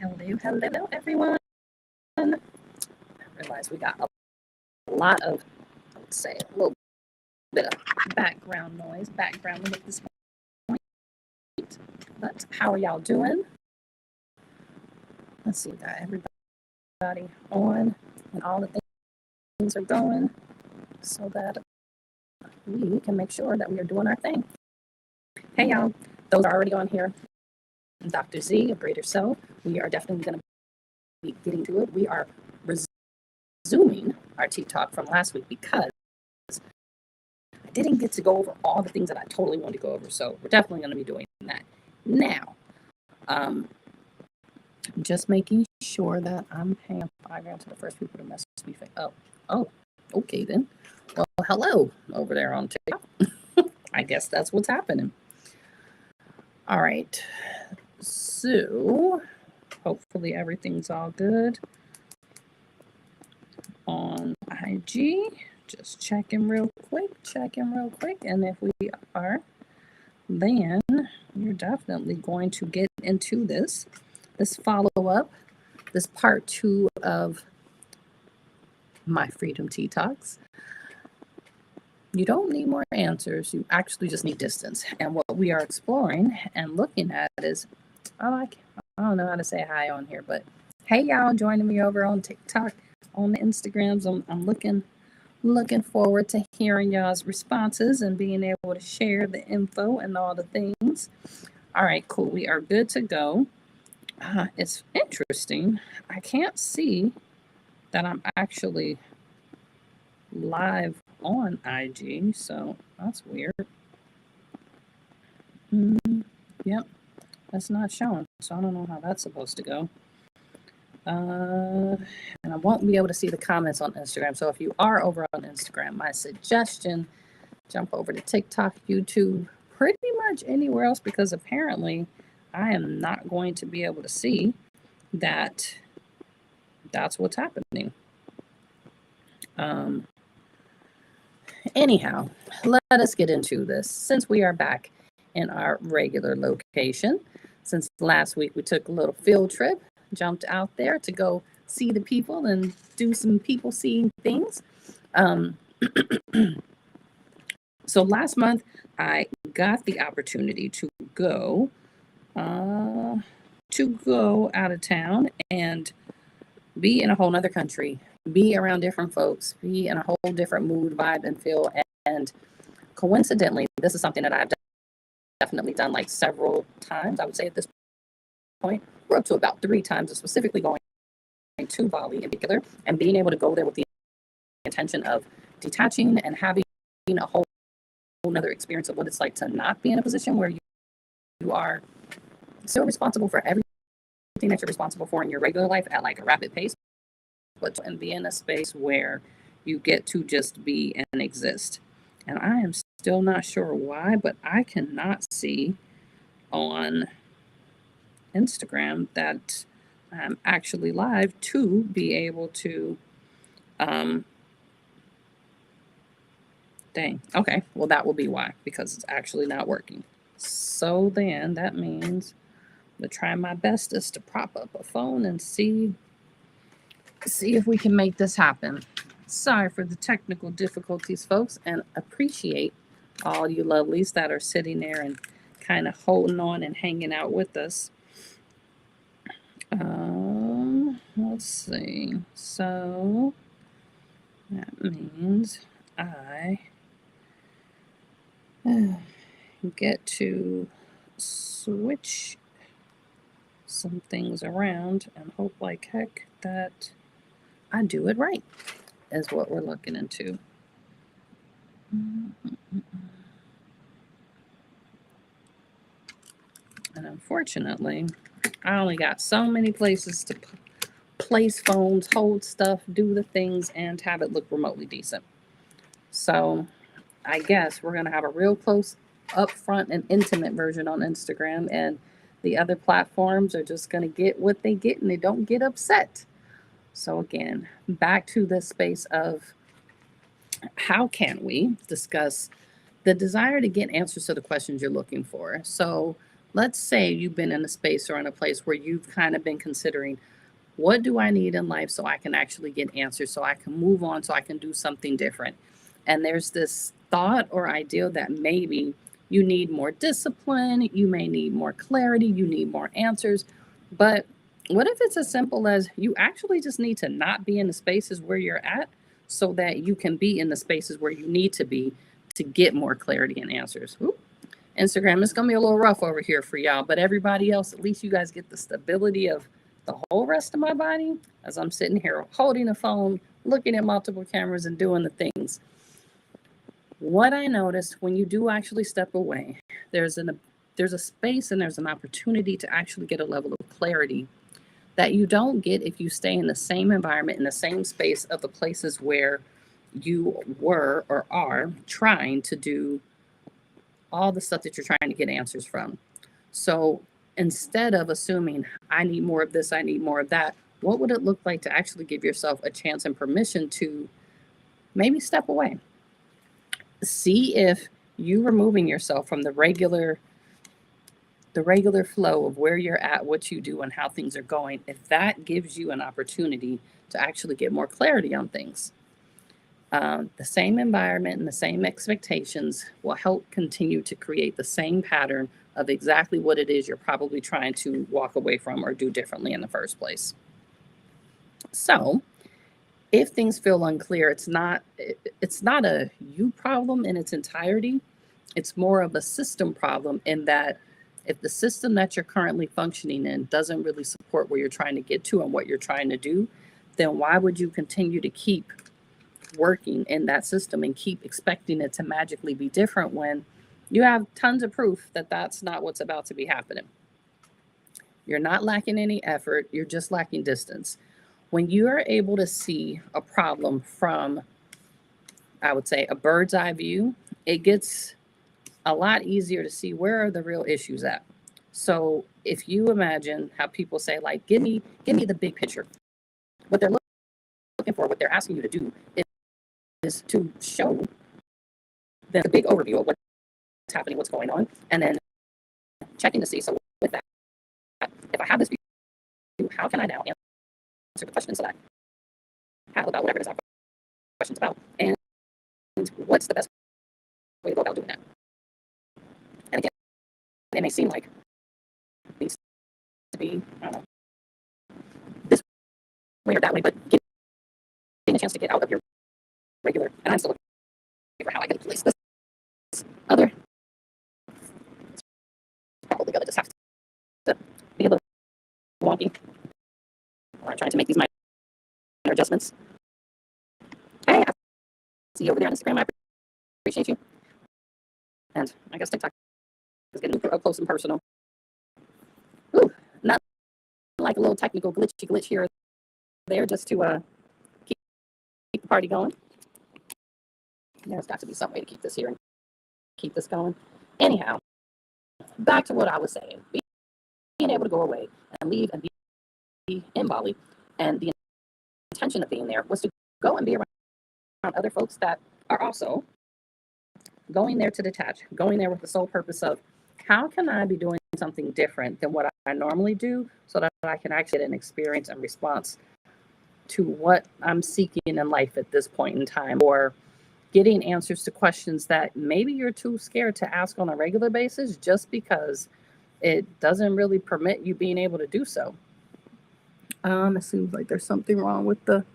Hello, everyone. I realize we got a lot of, let's say, a little bit of background noise, at this point. But how are y'all doing? Let's see, got everybody on and all the things are going so that we can make sure that we are doing our thing. Hey, y'all. Those are already on here. Dr.Z, a greater self. We are definitely going to be getting to it. We are resuming our tea talk from last week because I didn't get to go over all the things that I totally wanted to go over. So we're definitely going to be doing that now. Just making sure that I'm paying 5 grand to the first people to message me. Oh, okay then. Well, hello over there on TikTok. I guess that's what's happening. All right. So hopefully everything's all good on IG. Just checking real quick. And if we are, then you're definitely going to get into this follow-up, this part 2 of my Freedom Tea Talks. You don't need more answers. You actually just need distance. And what we are exploring and looking at is, I don't know how to say hi on here, but hey, y'all joining me over on TikTok, on the Instagrams. I'm looking forward to hearing y'all's responses and being able to share the info and all the things. All right, cool. We are good to go. It's interesting. I can't see that I'm actually live on IG, so that's weird. Yep, that's not showing, so I don't know how that's supposed to go. And I won't be able to see the comments on Instagram. So if you are over on Instagram, my suggestion, jump over to TikTok, YouTube, pretty much anywhere else, because apparently I am not going to be able to see that that's what's happening. Anyhow, let us get into this. Since we are back in our regular location, since last week we took a little field trip, jumped out there to go see the people and do some people seeing things. So last month I got the opportunity to go out of town and be in a whole nother country, be around different folks, be in a whole different mood, vibe, and feel. And coincidentally, this is something that I've definitely done like several times. I would say at this point, we're up to about 3 times, specifically going to Bali in particular, and being able to go there with the intention of detaching and having a whole another experience of what it's like to not be in a position where you are so responsible for everything that you're responsible for in your regular life at like a rapid pace, but to be in a space where you get to just be and exist. And I am still not sure why, but I cannot see on Instagram that I'm actually live to be able to dang. Okay. Well, that will be why, because it's actually not working. So then that means I'm going to try my bestest to prop up a phone and see if we can make this happen. Sorry for the technical difficulties, folks, and appreciate all you lovelies that are sitting there and kind of holding on and hanging out with us. Let's see. So that means I get to switch some things around and hope like heck that I do it right, is what we're looking into. And unfortunately, I only got so many places to place phones, hold stuff, do the things, and have it look remotely decent. So I guess we're going to have a real close, upfront, and intimate version on Instagram, and the other platforms are just going to get what they get and they don't get upset. So again, back to this space of how can we discuss the desire to get answers to the questions you're looking for. So let's say you've been in a space or in a place where you've kind of been considering, what do I need in life so I can actually get answers, so I can move on, so I can do something different? And there's this thought or idea that maybe you need more discipline, you may need more clarity, you need more answers. But what if it's as simple as you actually just need to not be in the spaces where you're at so that you can be in the spaces where you need to be to get more clarity and answers? Ooh, Instagram, it's gonna be a little rough over here for y'all, but everybody else, at least you guys get the stability of the whole rest of my body as I'm sitting here holding a phone, looking at multiple cameras and doing the things. What I noticed when you do actually step away, there's a space and there's an opportunity to actually get a level of clarity that you don't get if you stay in the same environment, in the same space of the places where you were or are trying to do all the stuff that you're trying to get answers from. So instead of assuming, I need more of this, I need more of that, what would it look like to actually give yourself a chance and permission to maybe step away? See if you removing yourself from the regular flow of where you're at, what you do, and how things are going, if that gives you an opportunity to actually get more clarity on things. The same environment and the same expectations will help continue to create the same pattern of exactly what it is you're probably trying to walk away from or do differently in the first place. So, if things feel unclear, it's not a you problem in its entirety. It's more of a system problem in that if the system that you're currently functioning in doesn't really support where you're trying to get to and what you're trying to do, then why would you continue to keep working in that system and keep expecting it to magically be different when you have tons of proof that that's not what's about to be happening? You're not lacking any effort, you're just lacking distance. When you are able to see a problem from, I would say, a bird's eye view, it gets a lot easier to see where are the real issues at. So if you imagine how people say, like, give me the big picture. What they're looking for, what they're asking you to do is to show them the big overview of what's happening, what's going on, and then checking to see, so with that, if I have this view, how can I now answer the questions that I have about whatever it is I have questions about? And what's the best way to go about doing that? And again, it may seem like it needs to be, I don't know, this way or that way, but getting a chance to get out of your regular, and I'm still looking for how I can place this other, it's probably going to just have to be a little wonky. I'm trying to make these minor adjustments. Hey, I see you over there on Instagram. I appreciate you. And I guess TikTok is getting up close and personal. Ooh, not like a little technical glitch here or there, just to keep the party going. There's got to be some way to keep this here and keep this going. Anyhow, back to what I was saying. Being able to go away and leave and be in Bali, and the intention of being there was to go and be around other folks that are also going there to detach, going there with the sole purpose of, how can I be doing something different than what I normally do so that I can actually get an experience and response to what I'm seeking in life at this point in time, or getting answers to questions that maybe you're too scared to ask on a regular basis just because it doesn't really permit you being able to do so. It seems like there's something wrong with the,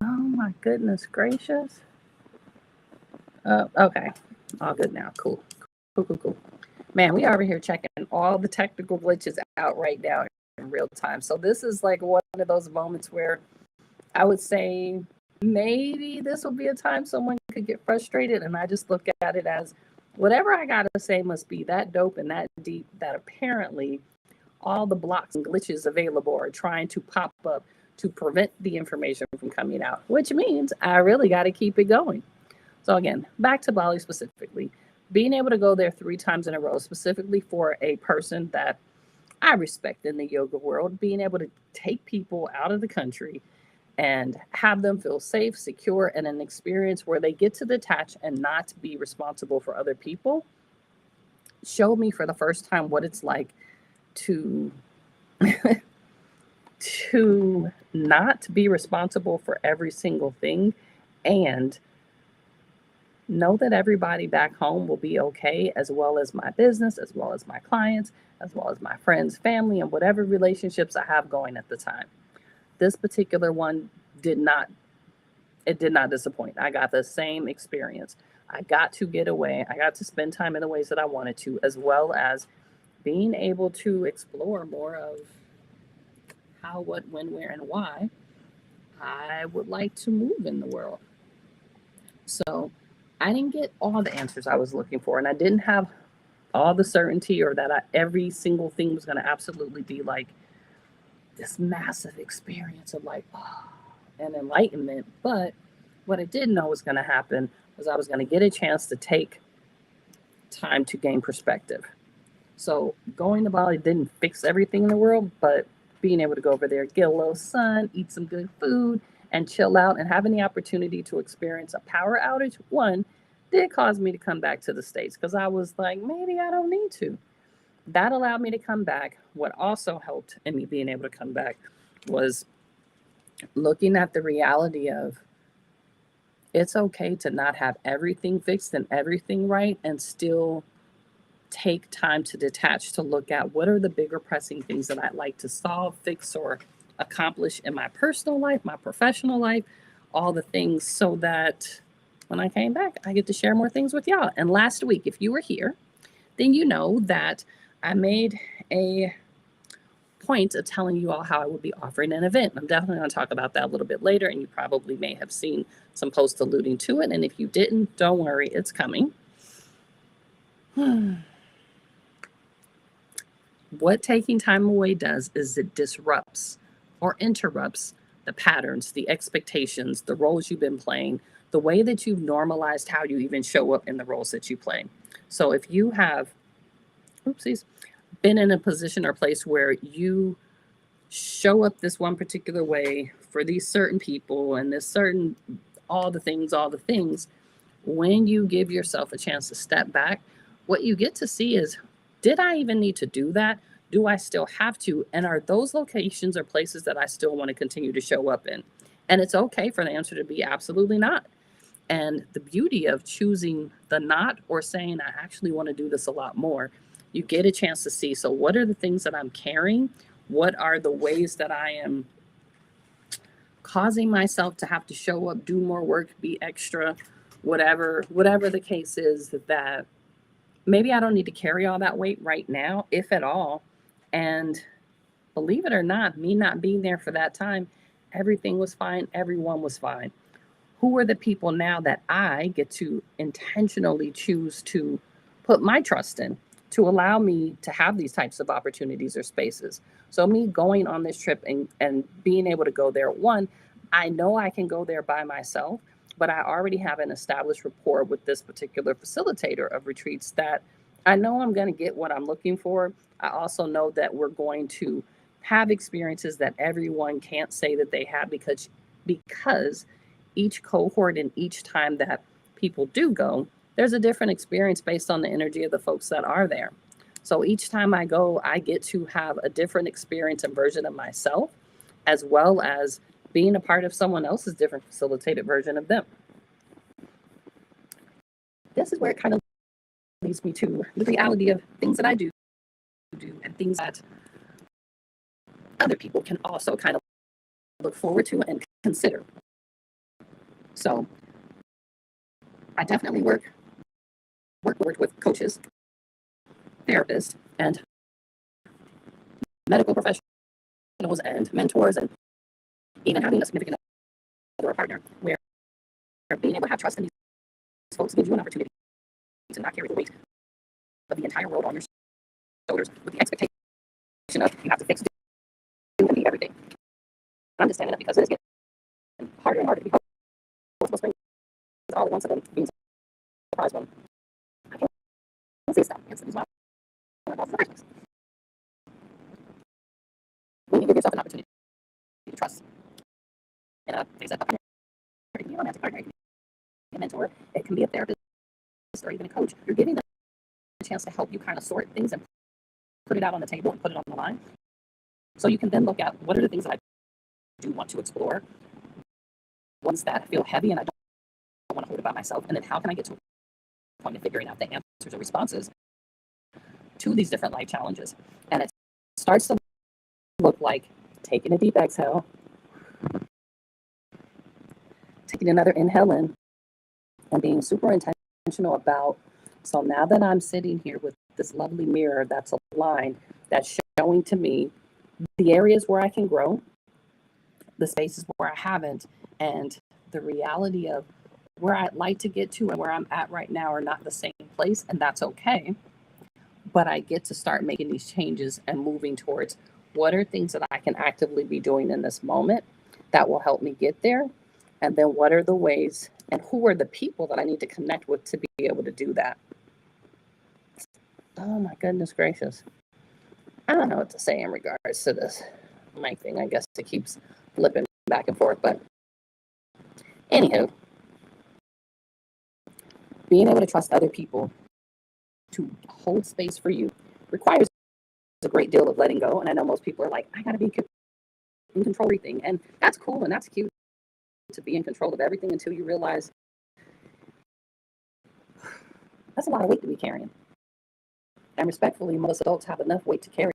oh my goodness gracious. Okay, all good now. Cool. Cool. Man, we are over here checking all the technical glitches out right now in real time. So this is like one of those moments where I would say maybe this will be a time someone could get frustrated, and I just look at it as, whatever I gotta say must be that dope and that deep that apparently all the blocks and glitches available are trying to pop up to prevent the information from coming out, which means I really got to keep it going. So again, back to Bali specifically, being able to go there 3 times in a row, specifically for a person that I respect in the yoga world, being able to take people out of the country and have them feel safe, secure, and an experience where they get to detach and not be responsible for other people. showed me for the first time what it's like to to not be responsible for every single thing and know that everybody back home will be okay, as well as my business, as well as my clients, as well as my friends, family, and whatever relationships I have going at the time. This particular one did not, it did not disappoint. I got the same experience. I got to get away. I got to spend time in the ways that I wanted to, as well as being able to explore more of how, what, when, where, and why I would like to move in the world. So I didn't get all the answers I was looking for, and I didn't have all the certainty or that every single thing was going to absolutely be like this massive experience of like, oh, and enlightenment. But what I did know was going to happen was I was going to get a chance to take time to gain perspective. So going to Bali didn't fix everything in the world, but being able to go over there, get a little sun, eat some good food, and chill out, and having the opportunity to experience a power outage, one, did cause me to come back to the States because I was like, maybe I don't need to. That allowed me to come back. What also helped in me being able to come back was looking at the reality of it's okay to not have everything fixed and everything right and still take time to detach to look at what are the bigger pressing things that I'd like to solve, fix, or accomplish in my personal life, my professional life, all the things so that when I came back, I get to share more things with y'all. And last week, if you were here, then you know that I made a point of telling you all how I would be offering an event. I'm definitely going to talk about that a little bit later, and you probably may have seen some posts alluding to it. And if you didn't, don't worry, it's coming. What taking time away does is it disrupts or interrupts the patterns, the expectations, the roles you've been playing, the way that you've normalized how you even show up in the roles that you play. So if you have, oopsies, been in a position or place where you show up this one particular way for these certain people and this certain, all the things, when you give yourself a chance to step back, what you get to see is, did I even need to do that? Do I still have to? And are those locations or places that I still want to continue to show up in? And it's okay for the answer to be absolutely not. And the beauty of choosing the not or saying, I actually want to do this a lot more, you get a chance to see. So, what are the things that I'm carrying? What are the ways that I am causing myself to have to show up, do more work, be extra, whatever the case is, that maybe I don't need to carry all that weight right now, if at all. And believe it or not, me not being there for that time, everything was fine. Everyone was fine. Who are the people now that I get to intentionally choose to put my trust in to allow me to have these types of opportunities or spaces? So me going on this trip and being able to go there, one, I know I can go there by myself, but I already have an established rapport with this particular facilitator of retreats that I know I'm going to get what I'm looking for. I also know that we're going to have experiences that everyone can't say that they have because each cohort and each time that people do go, there's a different experience based on the energy of the folks that are there. So each time I go, I get to have a different experience and version of myself, as well as being a part of someone else's different facilitated version of them. This is where it kind of leads me to the reality of things that I do and things that other people can also kind of look forward to and consider. So I definitely work with coaches, therapists, and medical professionals and mentors, and even having a significant other or partner where being able to have trust in these folks gives you an opportunity to not carry the weight of the entire world on your shoulders with the expectation of you have to fix, do, and be everything. I'm just saying that because it is getting harder and harder to be hopeful all at once, and then being surprised when I can't say stuff. It's why when you give yourself an opportunity to trust in a face that partner, it can be a romantic partner, it can be a mentor, it can be a therapist, or even a coach. You're giving them chance to help you kind of sort things and put it out on the table and put it on the line. So you can then look at what are the things that I do want to explore, ones that feel heavy and I don't want to hold it by myself, and then how can I get to a point of figuring out the answers or responses to these different life challenges. And it starts to look like taking a deep exhale, taking another inhale in, and being super intentional about, so now that I'm sitting here with this lovely mirror that's aligned, that's showing to me the areas where I can grow, the spaces where I haven't, and the reality of where I'd like to get to and where I'm at right now are not the same place, and that's okay. But I get to start making these changes and moving towards what are things that I can actively be doing in this moment that will help me get there, and then what are the ways and who are the people that I need to connect with to be able to do that. Oh my goodness gracious. I don't know what to say in regards to this mic thing. I guess it keeps flipping back and forth, but anywho, being able to trust other people to hold space for you requires a great deal of letting go. And I know most people are like, I gotta be in control of everything. And that's cool and that's cute to be in control of everything until you realize that's a lot of weight to be carrying. And respectfully, most adults have enough weight to carry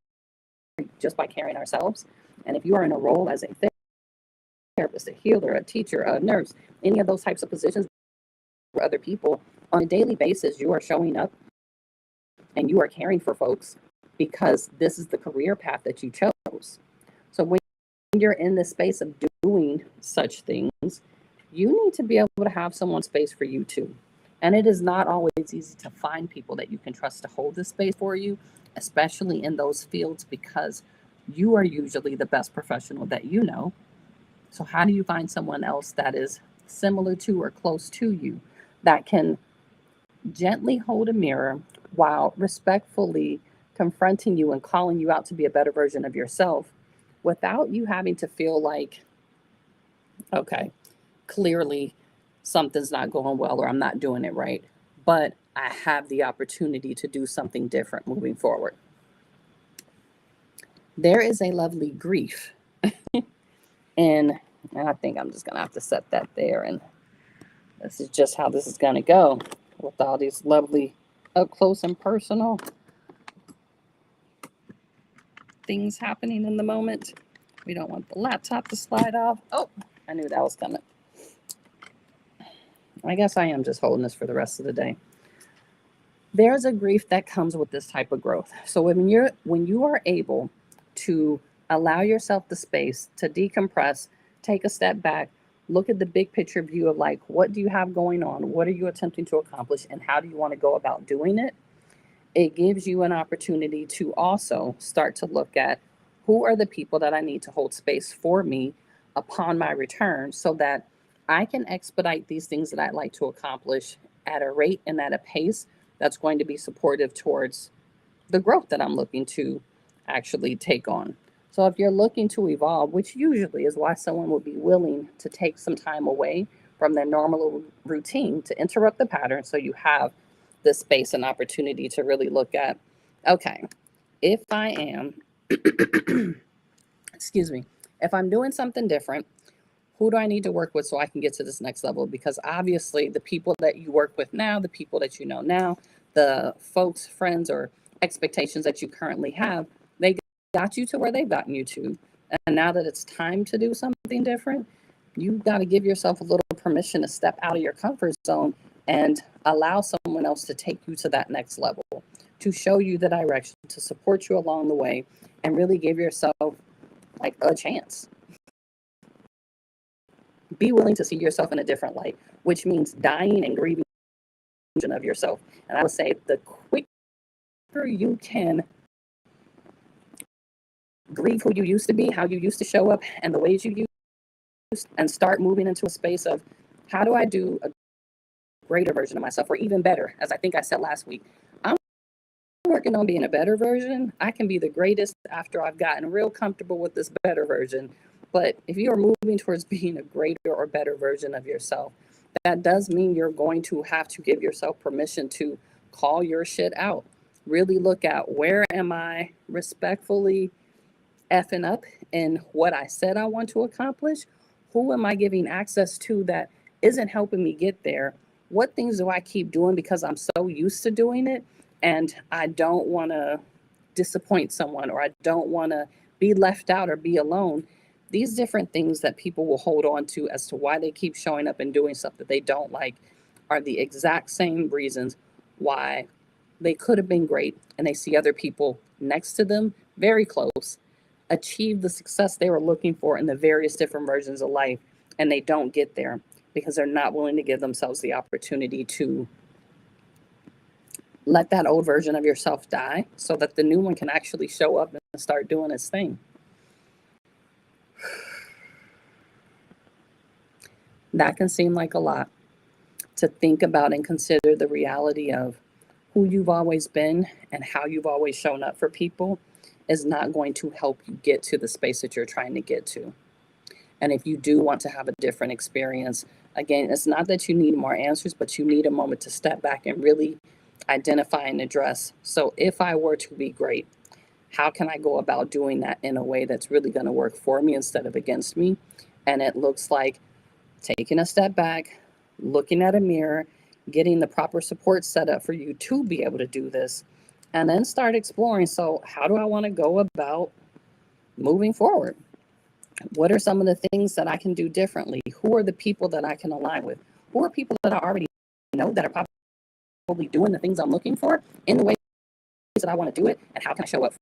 just by carrying ourselves. And if you are in a role as a therapist, a healer, a teacher, a nurse, any of those types of positions for other people, on a daily basis, you are showing up and you are caring for folks because this is the career path that you chose. So when you're in the space of doing such things, you need to be able to have someone space for you too. And it is not always easy to find people that you can trust to hold this space for you, especially in those fields, because you are usually the best professional that you know. So how do you find someone else that is similar to or close to you that can gently hold a mirror while respectfully confronting you and calling you out to be a better version of yourself without you having to feel like, okay, clearly something's not going well or I'm not doing it right, but I have the opportunity to do something different moving forward. There is a lovely grief and I think I'm just going to have to set that there. And this is just how this is going to go with all these lovely up close and personal things happening in the moment. We don't want the laptop to slide off. Oh, I knew that was coming. I guess I am just holding this for the rest of the day. There's a grief that comes with this type of growth. So when you are able to allow yourself the space to decompress, take a step back, look at the big picture view of like, what do you have going on? What are you attempting to accomplish? And how do you want to go about doing it? It gives you an opportunity to also start to look at who are the people that I need to hold space for me upon my return so that I can expedite these things that I'd like to accomplish at a rate and at a pace that's going to be supportive towards the growth that I'm looking to actually take on. So if you're looking to evolve, which usually is why someone would be willing to take some time away from their normal routine to interrupt the pattern so you have the space and opportunity to really look at, okay, if I am, excuse me, if I'm doing something different, who do I need to work with so I can get to this next level? Because obviously the people that you work with now, the people that you know now, the folks, friends, or expectations that you currently have, they got you to where they've gotten you to. And now that it's time to do something different, you've got to give yourself a little permission to step out of your comfort zone and allow someone else to take you to that next level, to show you the direction, to support you along the way, and really give yourself like a chance. Be willing to see yourself in a different light, which means dying and grieving of yourself. And I would say the quicker you can grieve who you used to be, how you used to show up, and the ways you used, and start moving into a space of how do I do a greater version of myself, or even better, as I think I said last week. I'm working on being a better version. I can be the greatest after I've gotten real comfortable with this better version. But if you are moving towards being a greater or better version of yourself, that does mean you're going to have to give yourself permission to call your shit out. really look at where am I respectfully effing up in what I said I want to accomplish? Who am I giving access to that isn't helping me get there? What things do I keep doing because I'm so used to doing it and I don't want to disappoint someone, or I don't want to be left out or be alone? These different things that people will hold on to as to why they keep showing up and doing stuff that they don't like are the exact same reasons why they could have been great and they see other people next to them, very close, achieve the success they were looking for in the various different versions of life, and they don't get there because they're not willing to give themselves the opportunity to let that old version of yourself die so that the new one can actually show up and start doing its thing. That can seem like a lot to think about and consider the reality of who you've always been and how you've always shown up for people is not going to help you get to the space that you're trying to get to. And if you do want to have a different experience, again, it's not that you need more answers, but you need a moment to step back and really identify and address. So if I were to be great, how can I go about doing that in a way that's really going to work for me instead of against me? And it looks like taking a step back, looking at a mirror, getting the proper support set up for you to be able to do this, and then start exploring. So, how do I want to go about moving forward? What are some of the things that I can do differently? Who are the people that I can align with? Who are people that I already know that are probably doing the things I'm looking for in the ways that I want to do it? And how can I show up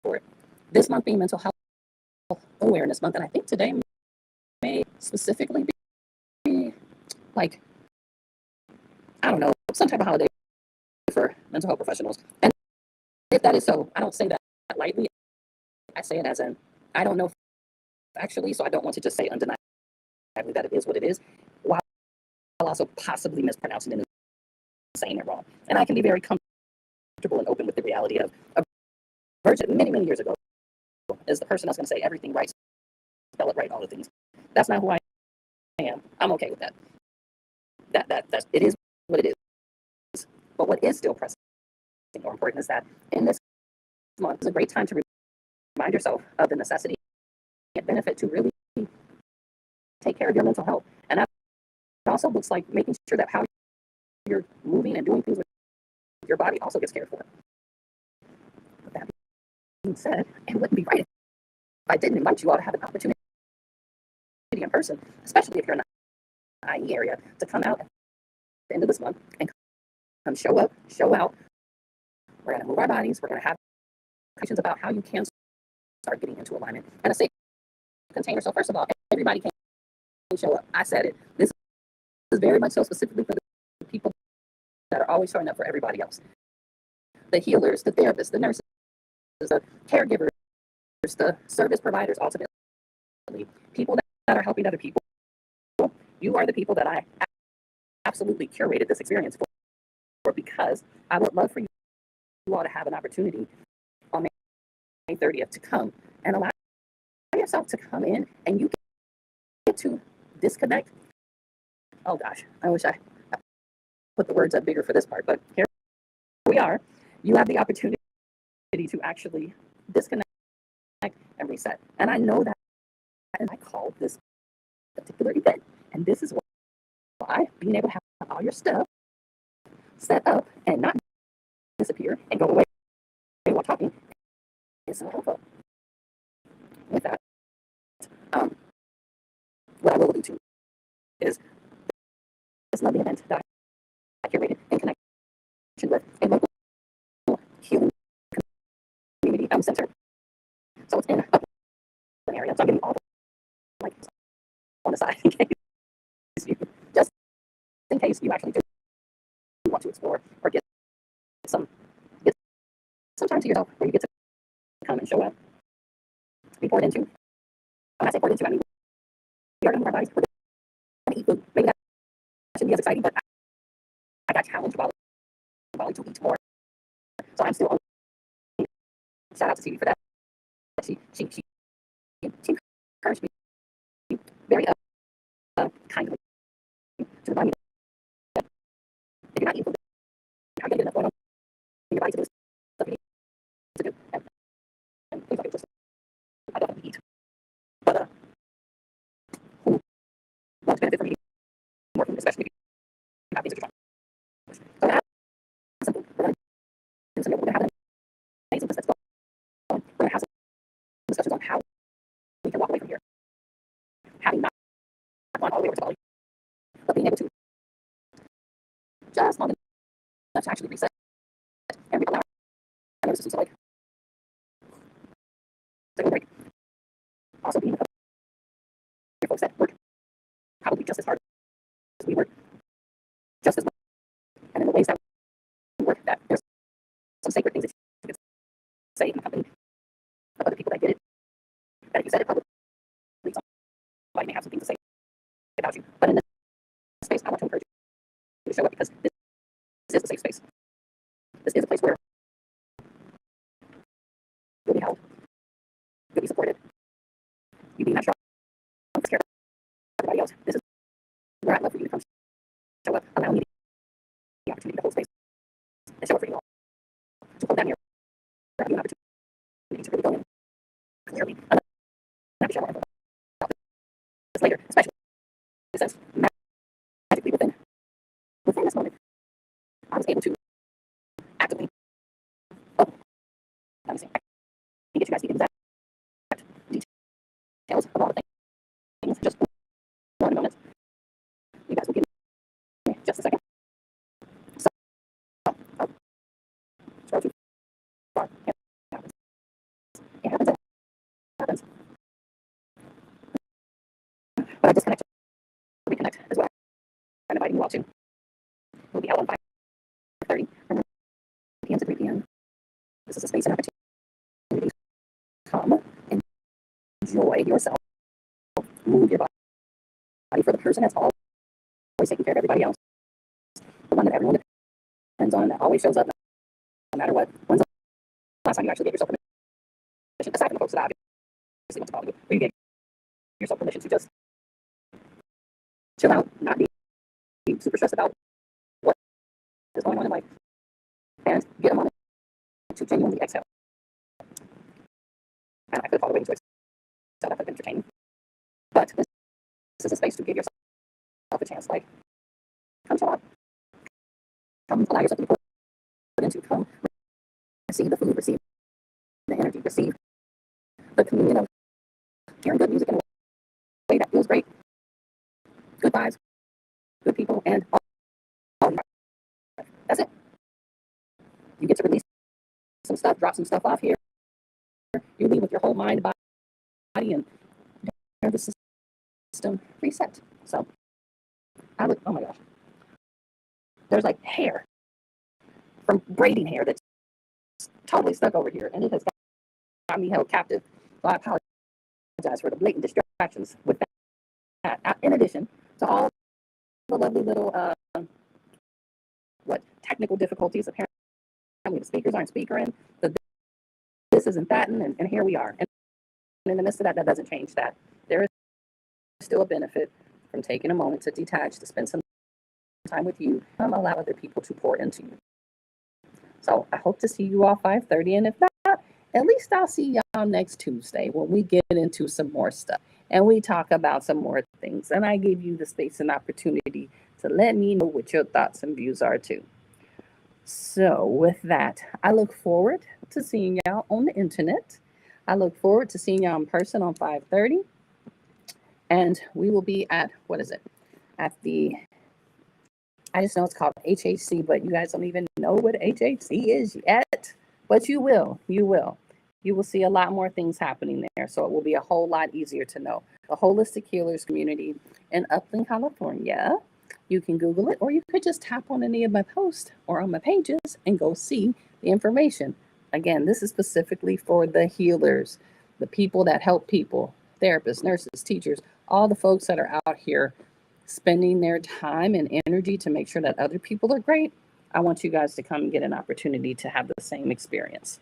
for it? This month being Mental Health Awareness Month, and I think today may specifically be like, I don't know, some type of holiday for mental health professionals. And if that is so, I don't say that lightly. I say it as in, I don't know actually, so I don't want to just say undeniably that it is what it is, while also possibly mispronouncing it and saying it wrong. And I can be very comfortable and open with the reality of a virgin many, many years ago is the person that's going to say everything right, spell it right, all the things. That's not who I am. I'm okay with that. That it is what it is. But what is still present, more important, is that in this month is a great time to remind yourself of the necessity and benefit to really take care of your mental health. And that also looks like making sure that how you're moving and doing things with your body also gets cared for. With that being said, it wouldn't be right if I didn't invite you all to have an opportunity in person, especially if you're in the IE area, to come out at the end of this month and come show up, show out. We're going to move our bodies. We're going to have questions about how you can start getting into alignment and a safe container. So first of all, everybody can show up. I said it. This is very much so specifically for the people that are always showing up for everybody else. The healers, the therapists, the nurses, the caregivers, the service providers, ultimately, people that are helping other people. You are the people that I absolutely curated this experience for, because I would love for you all to have an opportunity on May 30th to come and allow yourself to come in and you get to disconnect. Oh gosh, I wish I put the words up bigger for this part, but here we are. You have the opportunity to actually disconnect and reset. And I know that, and I call this particular event. And this is why being able to have all your stuff set up and not disappear and go away while talking is so helpful. With that, what I will allude to is this lovely event that I curated in connection with a local healing community center. So it's in an area. So I'm giving all the like on the side in case you, just in case you actually do want to explore or some get some time to yourself where you get to come and show up, be poured into. When I say poured into, I mean we are going to move our bodies. We're going to eat food. Maybe that shouldn't be as exciting, but I got challenged while to eat more. So I'm still on. Shout out to TV for that. She encouraged me very kindly to remind me that if you're not eating food, how can you get enough going on in your body to do this? to do. And things like it, I definitely eat. But who wants to benefit from eating more food, especially if you have things that you're trying to push. So we're going to do some, we're going to have an amazing list that's going. We're going to have some discussions on how we can walk away from here. Having not gone all the way over to Bali, but being able to just long enough to actually reset and realign our nervous system. So like, take a break. Also being with folks that work probably just as hard as we work, just as well. And in the ways that we work, that there's some sacred things that you could say in the company of other people that did it, that if you said it publicly, somebody may have some things to say about you. But in this space, I want to encourage you to show up because this is a safe space. This is a place where you'll be held, you'll be supported, you be not strong, take care of everybody else. This is where I'd love for you to come show up, allow me the opportunity to hold space and show up for you all. To hold that mirror, grab you an opportunity to really go in clearly. I'm not sure more about this later, especially since magically within this moment, I was able to actively, oh, let me see, I can get you guys the exact details of all the things, just one moment. You guys will give me just a second. So, oh, scroll too far. It happens. It happens. It happens. But I disconnect to reconnect as well. I'm inviting you all to. We'll be out on 5:30 from 1 p.m. to 3 p.m. This is a space and opportunity to come and enjoy yourself. Move your body for the person that's always taking care of everybody else. The one that everyone depends on, that always shows up no matter what. When's the last time you actually gave yourself permission, aside from the folks that obviously want to bother you, where you gave yourself permission to just chill out, not be super stressed about what is going on in life, and get a moment to genuinely exhale. And I could call it waiting to exhale, that could be entertaining. But this is a space to give yourself a chance, like, come chill out. Come allow yourself to be put into, come receive the food, receive the energy, receive the communion of hearing good music in a way that feels great. Good vibes, good people, and all. That's it. You get to release some stuff, drop some stuff off here. You leave with your whole mind, body, and nervous system reset. So I look, oh my gosh, there's like hair from braiding hair that's totally stuck over here, and it has got me held captive. So I apologize for the blatant distractions with that. In addition to all the lovely little technical difficulties, apparently the speakers aren't speakering, the this isn't that, and here we are. And in the midst of that, that doesn't change that. There is still a benefit from taking a moment to detach, to spend some time with you, allow other people to pour into you. So I hope to see you all 5:30, and if not, at least I'll see y'all next Tuesday when we get into some more stuff and we talk about some more things. And I give you the space and opportunity to let me know what your thoughts and views are too. So with that, I look forward to seeing y'all on the internet. I look forward to seeing y'all in person on 5:30. And we will be at, what is it? At the, I just know it's called HHC, but you guys don't even know what HHC is yet. But you will. You will see a lot more things happening there. So it will be a whole lot easier to know. The Holistic Healers Community in Upland, California. You can Google it, or you could just tap on any of my posts or on my pages and go see the information. Again, this is specifically for the healers, the people that help people, therapists, nurses, teachers, all the folks that are out here spending their time and energy to make sure that other people are great. I want you guys to come and get an opportunity to have the same experience.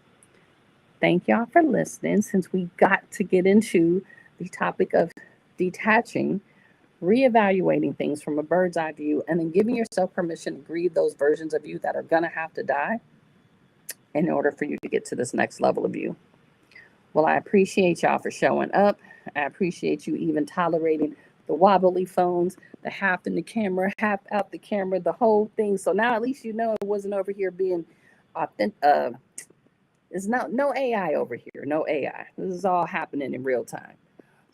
Thank y'all for listening. Since we got to get into the topic of detaching, reevaluating things from a bird's eye view, and then giving yourself permission to grieve those versions of you that are going to have to die, in order for you to get to this next level of you. Well, I appreciate y'all for showing up. I appreciate you even tolerating the wobbly phones, the half in the camera, half out the camera, the whole thing. So now at least you know it wasn't over here being authentic. There's no AI over here. No AI. This is all happening in real time.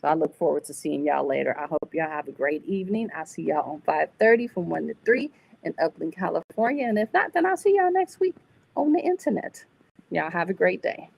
So I look forward to seeing y'all later. I hope y'all have a great evening. I'll see y'all on 5:30 from 1 to 3 in Upland, California. And if not, then I'll see y'all next week on the internet. Y'all have a great day.